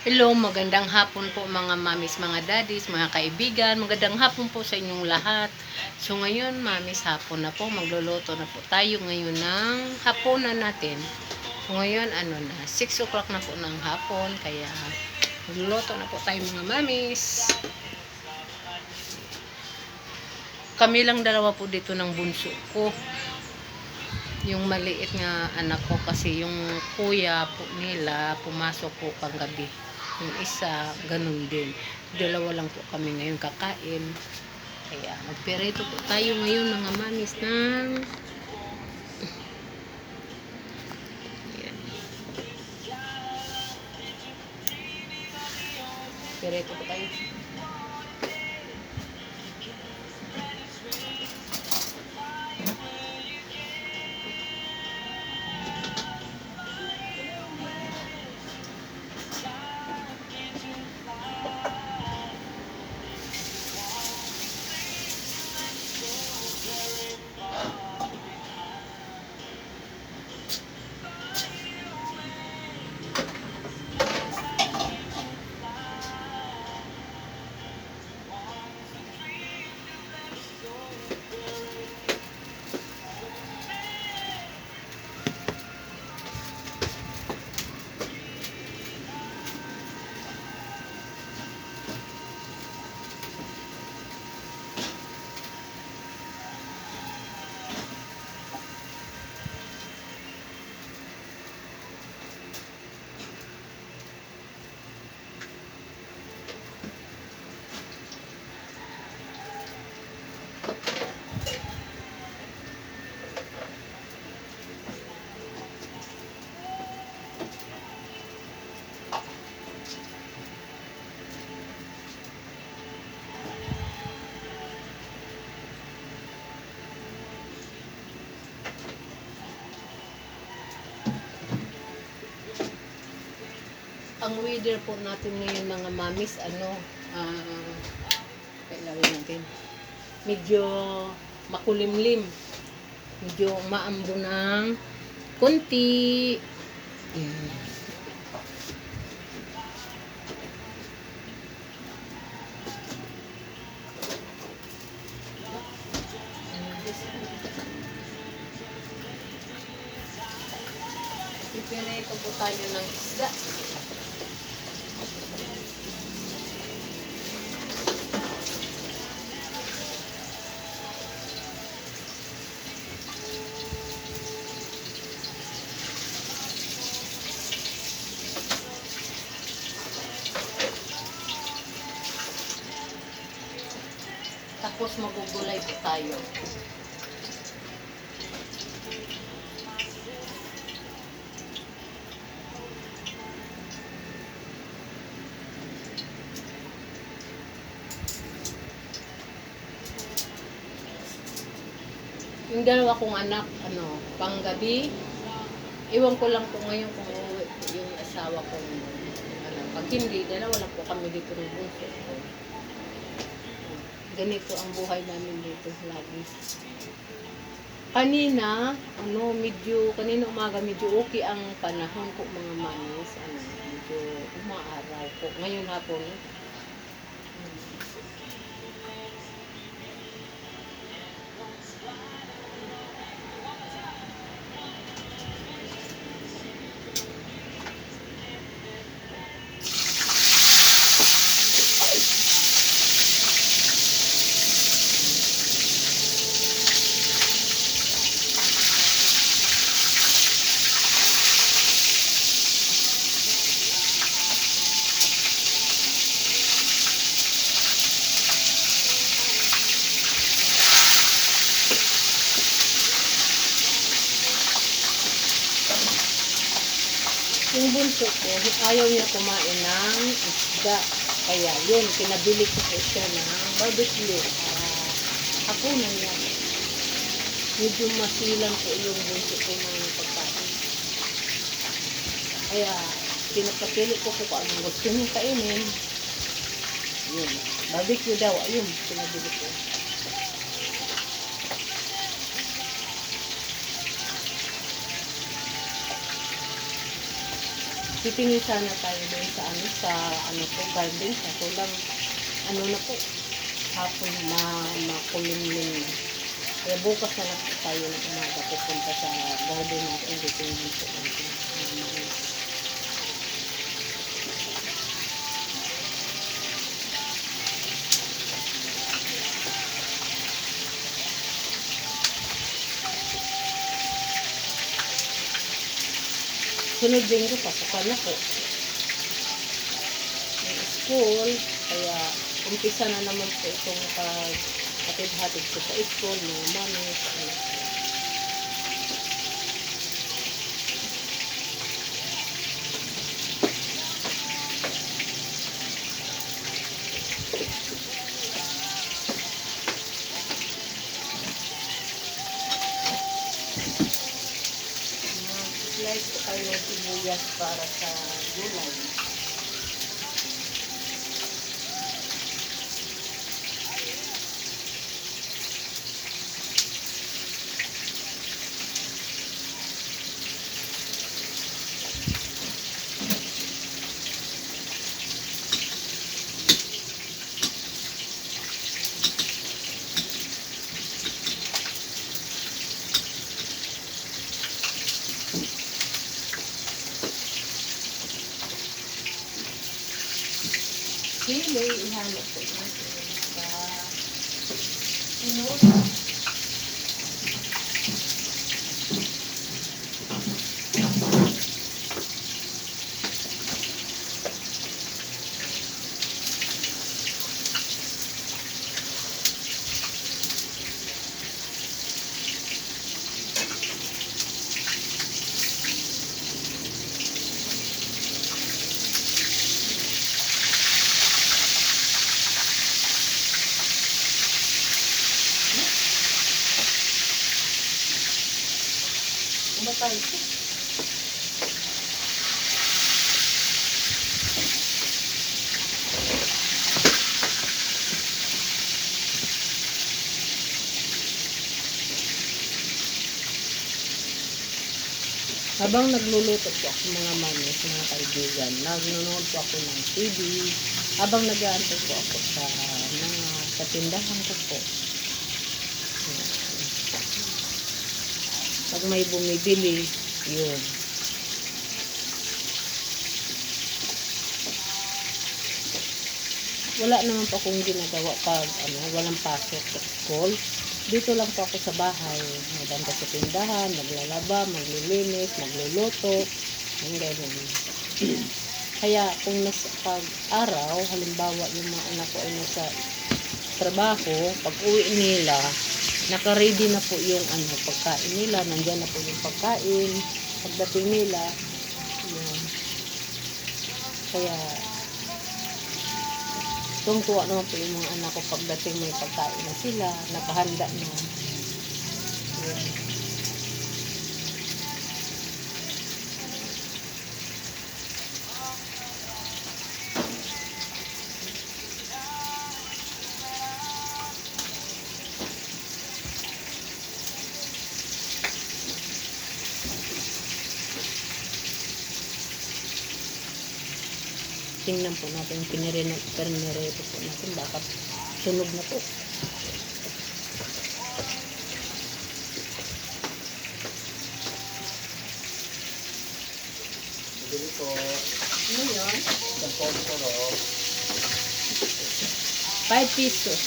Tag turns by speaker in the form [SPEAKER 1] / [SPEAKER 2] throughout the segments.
[SPEAKER 1] Hello, magandang hapon po mga mamis, mga daddies, mga kaibigan. Magandang hapon po sa inyong lahat. So ngayon, mamis, hapon na po. Magluluto na po tayo ngayon ng hapunan natin. So ngayon, 6 o'clock na po ng hapon. Kaya magluluto na po tayo mga mamis. Kami lang dalawa po dito ng bunso ko. Yung maliit nga anak ko kasi yung kuya po nila pumasok po panggabi. Yung isa, ganun din. Dalawa lang po kami ngayon kakain. Kaya magperito po tayo ngayon mga mamis ng ayan. Perito po tayo. Ang weather po natin ngayon mga mamis, kailangan natin, medyo makulimlim, medyo maambo ng konti. Yan. Ipinito po tayo ng isda. Tapos magugulay po tayo. Yung dalawa kong anak, panggabi, iwan ko lang po ngayon kung uuwi po yung asawa ko. Pag hindi, dalawa lang po kami dito ng bunso ko. Ganito ang buhay namin dito lagi. Kanina umaga medyo okay ang panahon po mga manis. Medyo umaaraw po. Ngayon hapon, yung bunso ko, ayaw niya kumain ng isda. Kaya yun, pinabili ko po siya ng barbecue. Hapunan niya. Medyo masilang po yung bunso ko ng pagkain. Kaya, pinapapili ko po kung anong gusto niya kainin. Yun, barbecue daw. Ayun, pinabili ko. titingin sana tayo doon sa po, garden. Kaso lang, na po, hapon makulimlim na. Kaya bukas na lang po tayo ng umaga pupunta sa garden natin. Titingin po natin. Sunod linggo, pasokan na po. May school, kaya umpisa na naman po itong pag-hatid-hatid ko sa school, mga mami, sa anak ko. Slice ko kayo ng sibuyas para sa gulay. Sili, ihalo po natin sa umatay ito. Habang nagluluto po ako mga manis, mga kaibigan, nanonood po ako ng TV. Habang nag-aantay po ako sa tindahan ko po. Pag may bumibili, yun. Wala naman po akong ginagawa pag walang pasok sa school. Dito lang po ako sa bahay. Magdanta sa tindahan, maglalaba, maglilinis, magluluto. Ganyan. Kaya kung pag araw, halimbawa yung mga anak ko ay nasa trabaho, pag uwi nila, naka-ready na po yung pagkain nila, nandyan na po yung pagkain, pagdating nila, yun. Kaya, tungtuwa naman po yung mga anak ko pagdating may pagkain na sila, nakahanda na. Yun. Tingnan po natin, pinireto po natin, baka sunog na po.
[SPEAKER 2] Bili ko.
[SPEAKER 1] Ano yun? 5 pesos.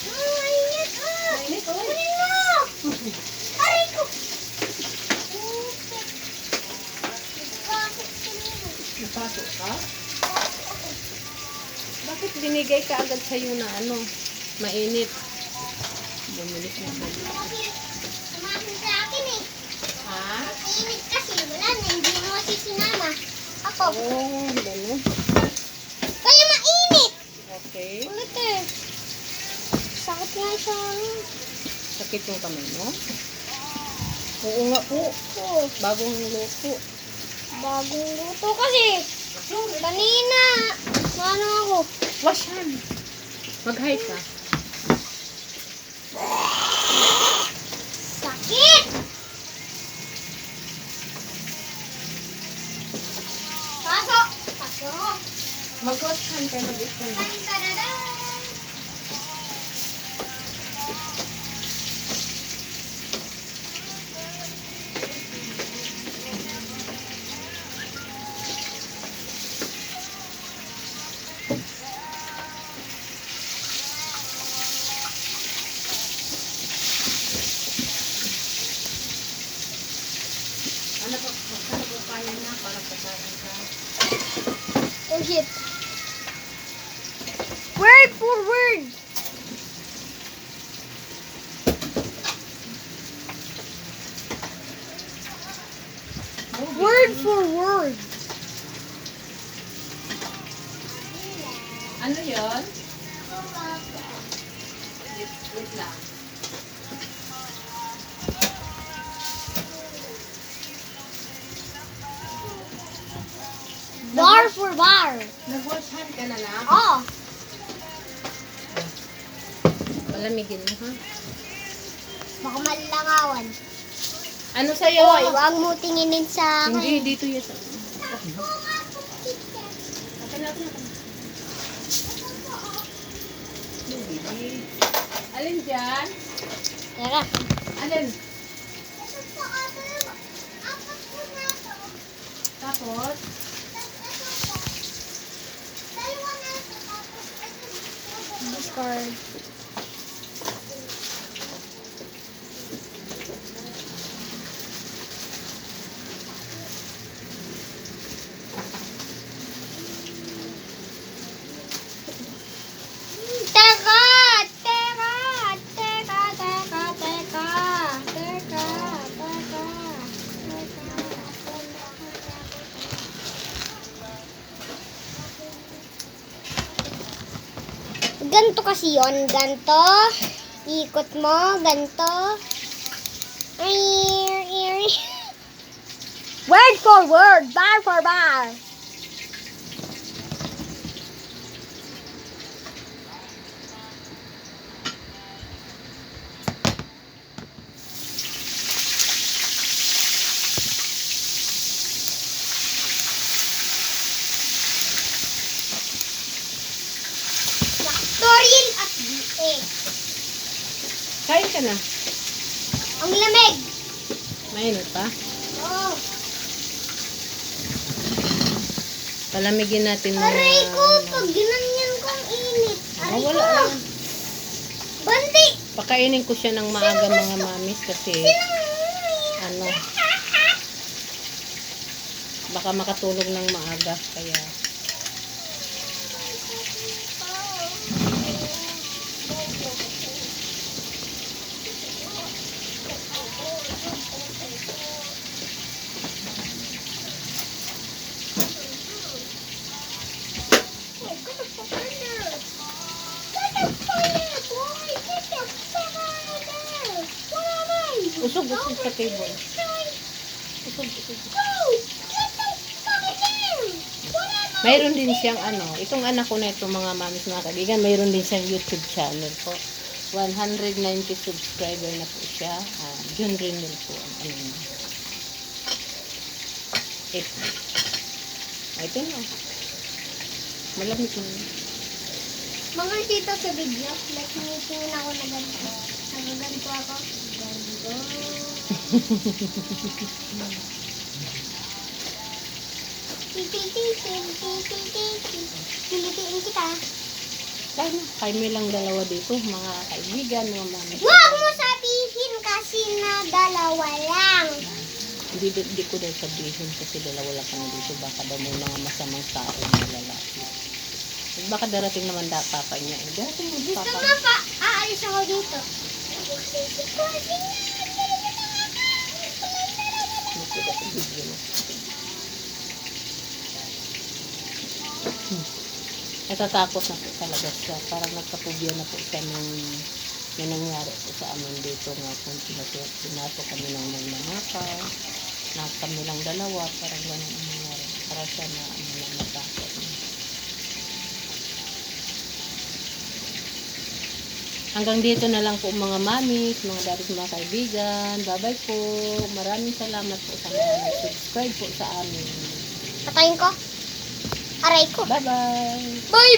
[SPEAKER 1] Mainit ko.
[SPEAKER 3] Aray ko!
[SPEAKER 1] Napasok ka? Bakit binigay ka agad sa'yo na mainit? Bumili na ba?
[SPEAKER 3] Samahan sa akin eh.
[SPEAKER 1] Ha?
[SPEAKER 3] Mainit kasi. Wala na. Hindi mo kasi sinama. Ako.
[SPEAKER 1] Oh, gano'n.
[SPEAKER 3] Kaya mainit.
[SPEAKER 1] Okay.
[SPEAKER 3] Ulit eh. Sakit nga sa
[SPEAKER 1] Sakit yung kamay mo? Oo nga po. Bagong luto.
[SPEAKER 3] bagong luto kasi. Kanina. Ano ako?
[SPEAKER 1] Wash hand. Mag-hi ka.
[SPEAKER 3] Sakit!
[SPEAKER 1] Mag-watchan ka na dito. Ano po kaya na para pagkain ka?
[SPEAKER 3] Oh shit. Word for word. Word for word.
[SPEAKER 1] Ano yun? Wait lang.
[SPEAKER 3] Bar for bar.
[SPEAKER 1] Nag-watchan ka na lang?
[SPEAKER 3] Oh.
[SPEAKER 1] Palamigin mo, ha?
[SPEAKER 3] Baka malangawan.
[SPEAKER 1] Ano sa'yo?
[SPEAKER 3] Oy, huwag mo tinginin sa akin.
[SPEAKER 1] Hindi, dito yun. Alin dyan?
[SPEAKER 3] Teka.
[SPEAKER 1] Alin? Tapos?
[SPEAKER 3] Discard. Teka! Teka! Teka! Teka! Teka! Teka! Ganto kasi yon, ganto. Ikot mo, ganto. Word for word, bar for bar. Factorial at BX.
[SPEAKER 1] Kain ka na.
[SPEAKER 3] Ang lamig.
[SPEAKER 1] Mainit pa.
[SPEAKER 3] Oh.
[SPEAKER 1] Palamigin natin mga...
[SPEAKER 3] Aray ko, pag ginanyan kong init. Aray
[SPEAKER 1] wala
[SPEAKER 3] ko.
[SPEAKER 1] lang.
[SPEAKER 3] Bandi.
[SPEAKER 1] Pakainin ko siya ng maaga mga mamis kasi ano, baka makatulog ng maaga kaya usog sa table. Usog. Mayroon din siyang ano, itong anak ko na itong mga mamis mga kaibigan, mayroon din siyang YouTube channel po. 190 subscriber na po siya. June Renal po ang ano niya. Ito na. Malamig na.
[SPEAKER 3] Mga tito sa video, like tingin ako na ganito. Nagaganito ako. Ganito. Pilipiin kita.
[SPEAKER 1] Kaya may lang dalawa dito, mga kaibigan, mga mamis.
[SPEAKER 3] Huwag mo sabihin kasi na dalawa lang.
[SPEAKER 1] Hindi ko daw sabihin kasi dalawa lang kami dito. Baka daw may mga masamang tao na lalaki. Baka darating naman papa niya. Darating naman
[SPEAKER 3] Gusto
[SPEAKER 1] papa.
[SPEAKER 3] mo pa, aalis ako dito.
[SPEAKER 1] Natatakot na po talaga siya. Parang nagkapubya na po siya ng may nangyari po sa amin dito nga kung pinaso kami ng magnanakaw. Na kami lang dalawa. Parang ganun ang nangyari. Para siya na natakot. Hanggang dito na lang po mga mamis, mga dadis, mga kaibigan. Bye-bye po. Maraming salamat po sa mga nag-subscribe po sa amin.
[SPEAKER 3] Patayin ko? Aray ko.
[SPEAKER 1] Bye-bye.
[SPEAKER 3] Bye!